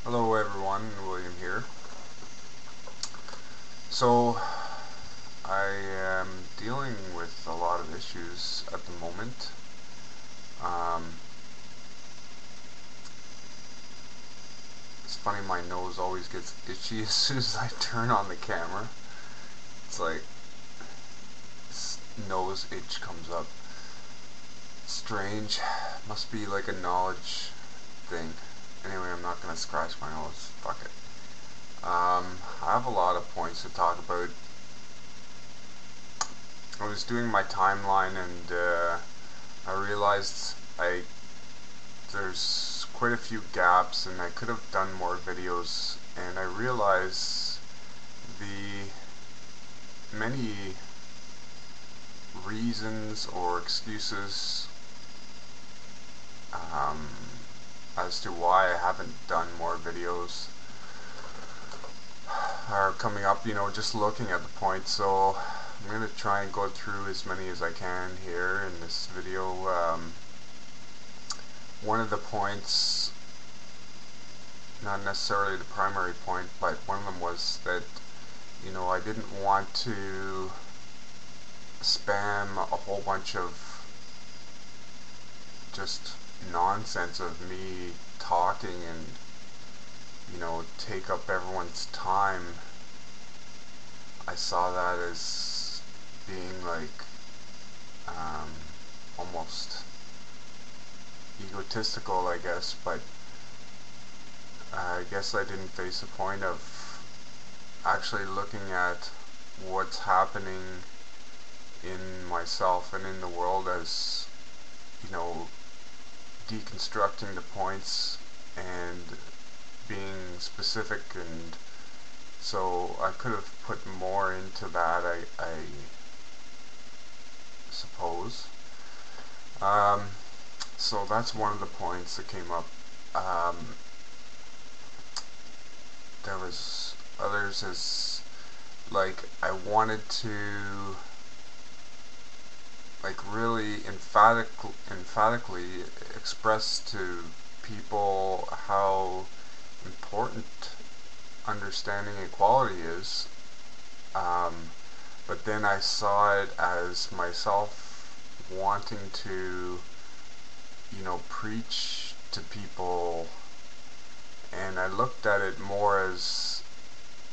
Hello everyone, William here. So, I am dealing with a lot of issues at the moment. Um, it's funny, my nose always gets itchy as soon as I turn on the camera. It's like this nose itch comes up. Strange. Must be like a knowledge thing. Anyway, I'm not gonna scratch my nose. Fuck it. I have a lot of points to talk about. I was doing my timeline and I realized there's quite a few gaps and I could have done more videos, and I realized the many reasons or excuses um, as to why I haven't done more videos are coming up, just looking at the points. So I'm going to try and go through as many as I can here in this video. One of the points, not necessarily the primary point, but one of them was that I didn't want to spam a whole bunch of just nonsense of me talking and take up everyone's time. I saw that as being like almost egotistical, I guess, but I guess I didn't face the point of actually looking at what's happening in myself and in the world as, deconstructing the points and being specific. And so I could have put more into that, I suppose. So that's one of the points that came up. There was others as like I wanted to really emphatically express to people how important understanding equality is, but then I saw it as myself wanting to preach to people, and I looked at it more as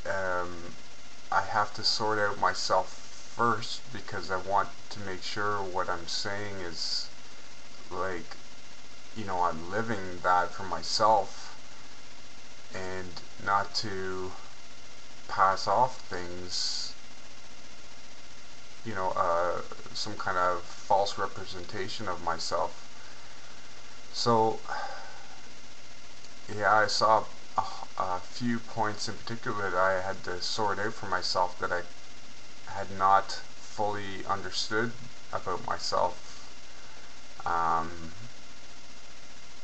I have to sort out myself first, because I want to make sure what I'm saying is like I'm living that for myself, and not to pass off things, some kind of false representation of myself. So yeah, I saw a few points in particular that I had to sort out for myself that I had not fully understood about myself.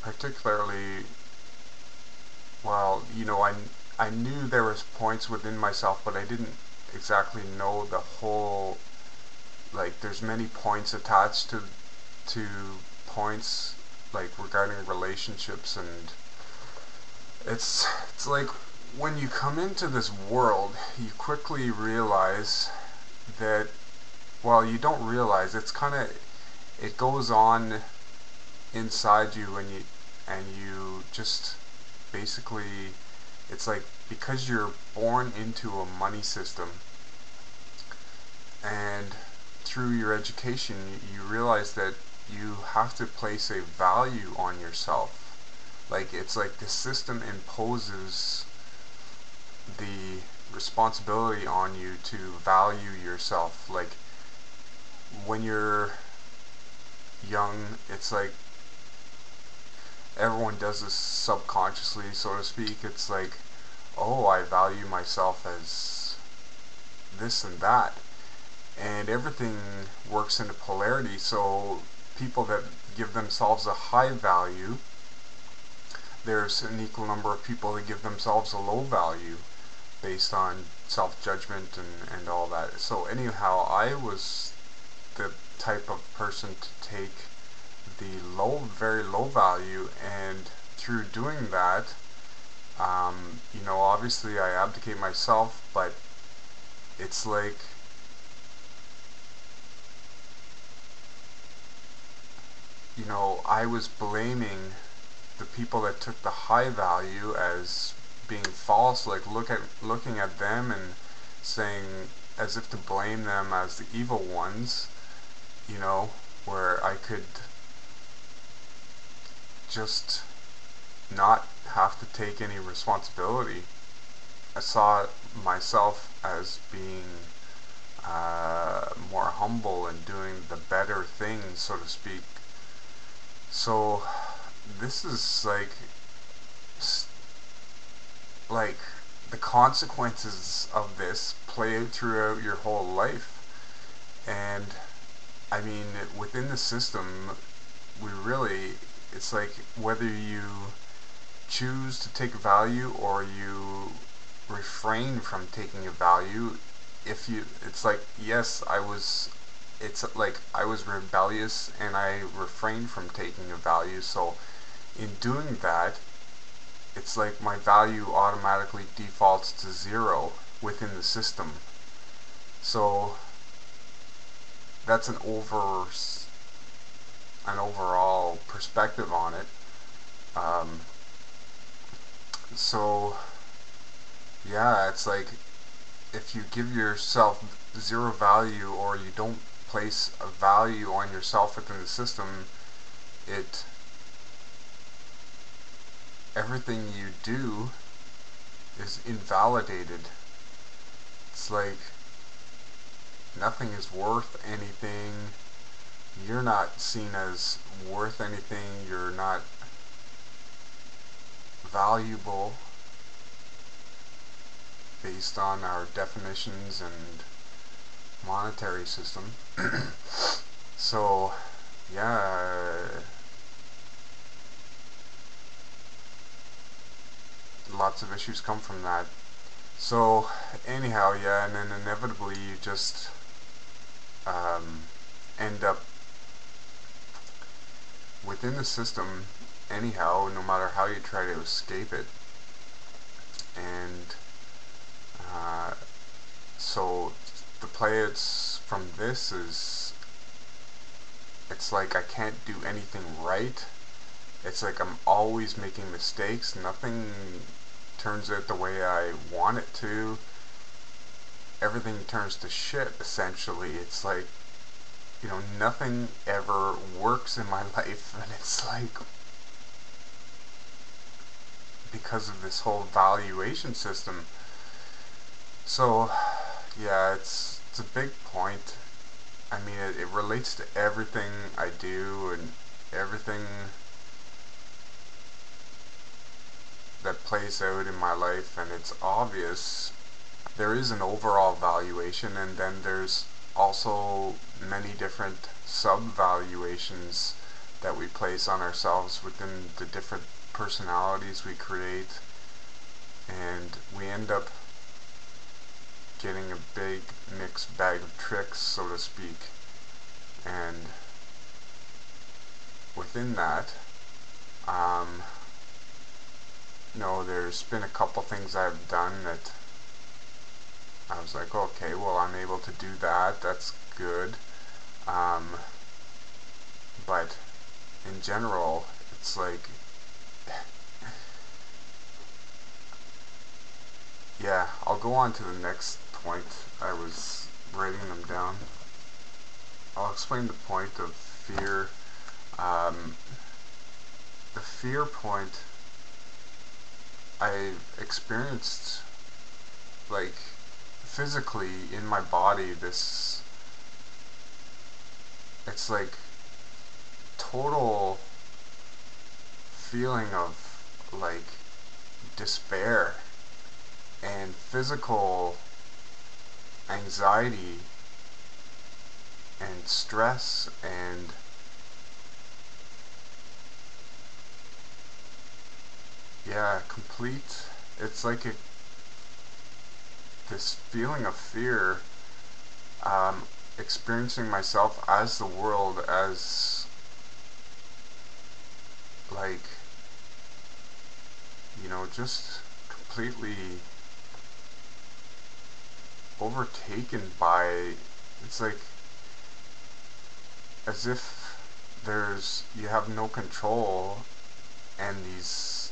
Particularly, well, I knew there was points within myself, but I didn't exactly know the whole, like there's many points attached to points like regarding relationships, and it's like when you come into this world, you quickly realize that, well, you don't realize, it goes on inside you, and you just basically, it's like because you're born into a money system, and through your education you realize that you have to place a value on yourself. Like it's like the system imposes the responsibility on you to value yourself. Like when you're young, it's like everyone does this subconsciously, so to speak. It's like, oh, I value myself as this and that, and everything works in a polarity. So people that give themselves a high value, there's an equal number of people that give themselves a low value based on self-judgment and all that. So anyhow, I was the type of person to take the very low value, and through doing that, Obviously I abdicate myself, but it's like, I was blaming the people that took the high value as being false, like looking at them and saying, as if to blame them as the evil ones, where I could just not have to take any responsibility. I saw myself as being more humble and doing the better things, so to speak. So this is like the consequences of this play out throughout your whole life. And I mean, within the system, it's like whether you choose to take value or you refrain from taking a value, it's like, yes, I was rebellious and I refrained from taking a value. So in doing that, it's like my value automatically defaults to 0 within the system. So that's an overall perspective on it. So yeah, it's like if you give yourself 0 value, or you don't place a value on yourself within the system, everything you do is invalidated. It's like nothing is worth anything. You're not seen as worth anything. You're not valuable based on our definitions and monetary system. So yeah, lots of issues come from that. So anyhow, yeah, and then inevitably you just end up within the system anyhow, no matter how you try to escape it. And so the playouts from this is, it's like I can't do anything right. It's like I'm always making mistakes. Nothing turns out the way I want it to. Everything turns to shit, essentially. It's like, nothing ever works in my life, and it's like, because of this whole valuation system. So yeah, it's a big point. I mean, it relates to everything I do and everything that plays out in my life, and it's obvious. There is an overall valuation, and then there's also many different sub-valuations that we place on ourselves within the different personalities we create, and we end up getting a big mixed bag of tricks, so to speak. And within that, there's been a couple things I've done that I was like, okay, well, I'm able to do that, that's good. But in general, it's like, yeah, I'll go on to the next point. I was writing them down. I'll explain the point of fear. The fear point, I experienced, like, physically in my body, it's like total feeling of like despair and physical anxiety and stress, and yeah, complete, it's like this feeling of fear, experiencing myself as the world, as like just completely overtaken by, it's like as if you have no control, and these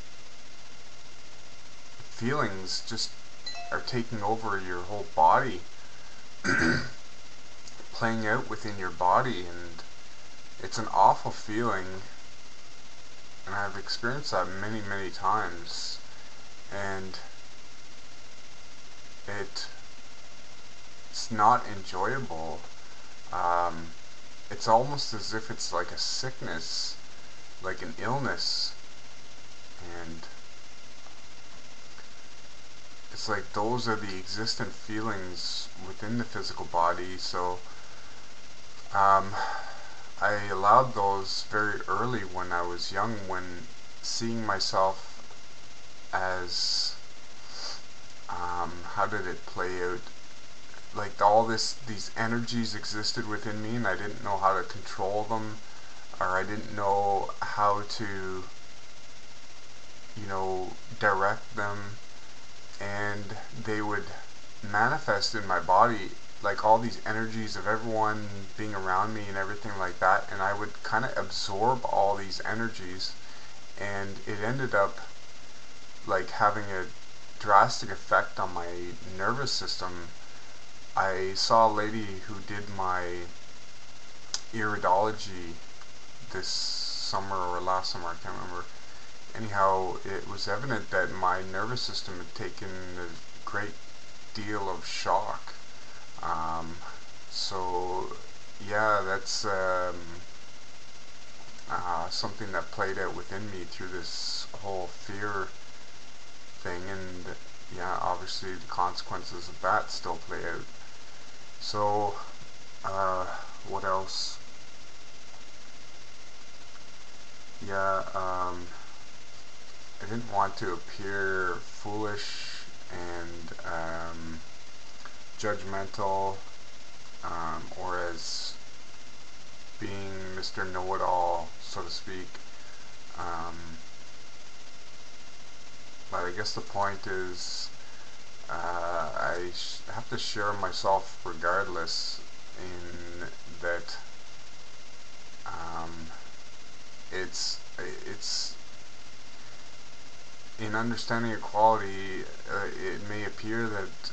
feelings just are taking over your whole body, playing out within your body, and it's an awful feeling, and I've experienced that many, many times, and it's not enjoyable. Um, it's almost as if it's like a sickness, like an illness, and it's like those are the existent feelings within the physical body. So I allowed those very early when I was young, when seeing myself as, how did it play out? Like these energies existed within me, and I didn't know how to control them, or I didn't know how to, direct them, and they would manifest in my body, like all these energies of everyone being around me and everything like that, and I would kind of absorb all these energies, and it ended up like having a drastic effect on my nervous system. I saw a lady who did my iridology this summer or last summer, I can't remember. Anyhow, it was evident that my nervous system had taken a great deal of shock. So yeah, that's something that played out within me through this whole fear thing, and yeah, obviously the consequences of that still play out. So, what else? Yeah, I didn't want to appear foolish and judgmental, or as being Mr. Know-it-all, so to speak. Um, but I guess the point is, I have to share myself regardless, in that um, it's in understanding equality. It may appear that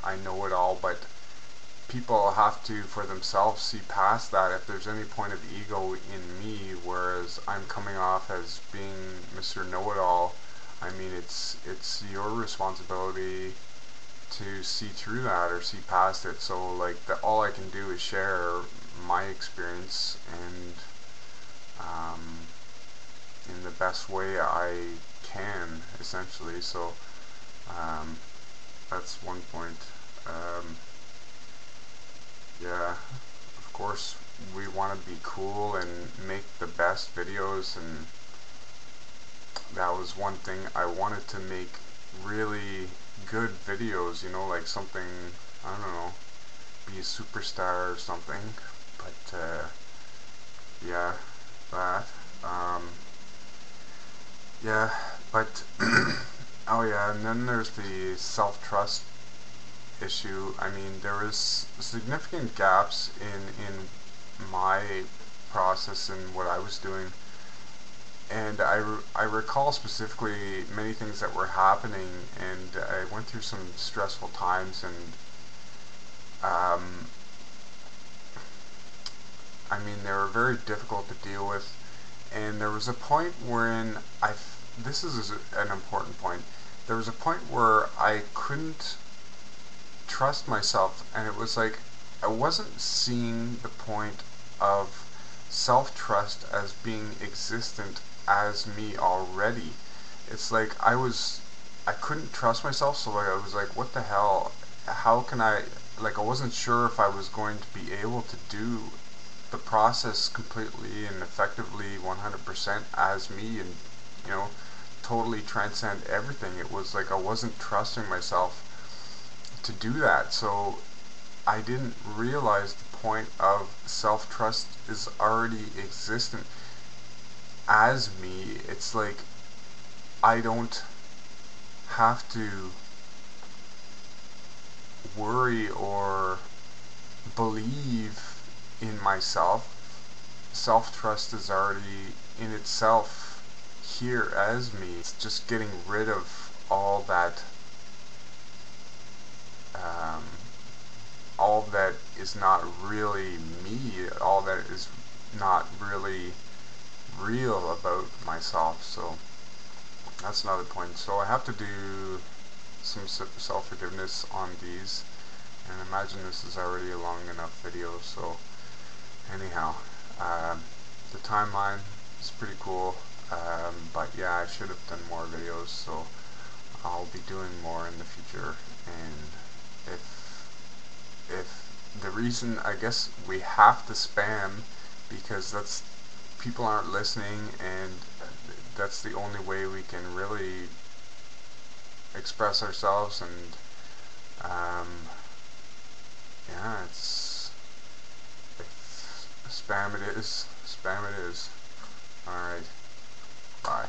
I know it all, but people have to, for themselves, see past that. If there's any point of ego in me, whereas I'm coming off as being Mr. Know-it-all, I mean, it's your responsibility to see through that or see past it. So like all I can do is share my experience, and in the best way I can, essentially. So that's one point. Yeah, of course we want to be cool and make the best videos, and that was one thing. I wanted to make really good videos, like something, I don't know, be a superstar or something. But yeah, that. Yeah, but oh yeah, and then there's the self-trust issue. I mean, there was significant gaps in my process and what I was doing, and I recall specifically many things that were happening, and I went through some stressful times, and I mean, they were very difficult to deal with, and there was a point wherein this is an important point, there was a point where I couldn't trust myself, and it was like I wasn't seeing the point of self-trust as being existent as me already. It's like I couldn't trust myself, so like I was like, what the hell? How can I, like, I wasn't sure if I was going to be able to do the process completely and effectively 100% as me, and totally transcend everything. It was like I wasn't trusting myself to do that. So I didn't realize the point of self-trust is already existent as me. It's like I don't have to worry or believe in myself. Self-trust is already in itself here as me. It's just getting rid of um, all that is not really me, all that is not really real about myself. So that's another point. So I have to do some self-forgiveness on these, and imagine this is already a long enough video. So anyhow, the timeline is pretty cool, but yeah, I should have done more videos, so I'll be doing more in the future. And if the reason, I guess we have to spam, because that's, people aren't listening, and that's the only way we can really express ourselves. And yeah, it's, spam it is. Alright, bye.